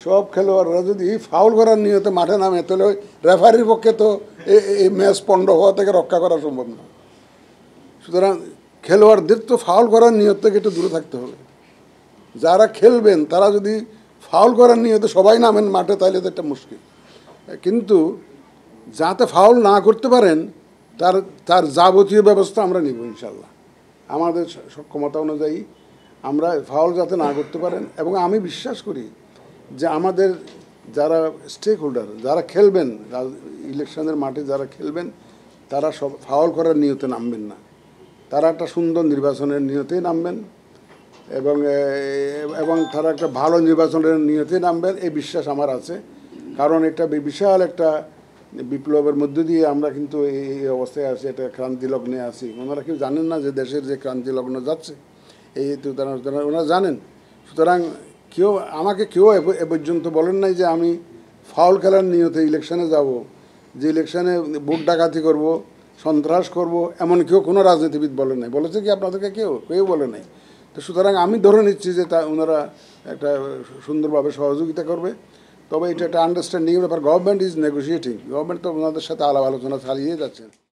সব খেলোয়াড়রা যদি ফাউল করার নিয়তে মাঠে নামে তাহলে ওই রেফারির পক্ষে তো এই ম্যাচ পণ্ড হওয়া থেকে রক্ষা করা সম্ভব না। সুতরাং খেলোয়াড়দের তো ফাউল করার নিয়ত থেকে একটু দূরে থাকতে হবে। যারা খেলবেন তারা যদি ফাউল করার নিয়তে সবাই নামেন মাঠে তাহলে তো একটা মুশকিল। কিন্তু যাতে ফাউল না করতে পারেন তার যাবতীয় ব্যবস্থা আমরা নিব ইনশাল্লাহ। আমাদের সক্ষমতা অনুযায়ী আমরা ফাউল যাতে না করতে পারেন। এবং আমি বিশ্বাস করি যে আমাদের যারা স্টেক হোল্ডার, যারা খেলবেন ইলেকশনের মাঠে, যারা খেলবেন তারা সব ফাউল করার নিয়তে নামবেন না। তারা একটা সুন্দর নির্বাচনের নিয়তেই নামবেন এবং তারা একটা ভালো নির্বাচনের নিয়তেই নামবেন, এই বিশ্বাস আমার আছে। কারণ এটা বিশাল একটা বিপ্লবের মধ্য দিয়ে আমরা কিন্তু এই অবস্থায় আছি, একটা ক্রান্তি লগ্নে আছি। ওনারা কেউ জানেন না যে দেশের যে ক্রান্তি লগ্ন যাচ্ছে, এই তো ওনারা জানেন। সুতরাং আমাকে কেউ এ পর্যন্ত বলেন নাই যে আমি ফাউল খেলার নিয়তে ইলেকশনে যাব, যে ইলেকশনে ভোট ডাকাতি করব, সন্ত্রাস করব, এমন কোনো রাজনীতিবিদ বলেন নাই। বলেছে কি আপনাদেরকে? কেউ বলে নাই। তো সুতরাং আমি ধরে নিচ্ছি যে ওনারা একটা সুন্দরভাবে সহযোগিতা করবে। তবে এটা একটা আন্ডারস্ট্যান্ডিং ব্যাপার। গভর্নমেন্ট ইজ নেগোশিয়েটিং, গভর্নমেন্ট তো ওনাদের সাথে আলাপ আলোচনা চালিয়ে যাচ্ছেন।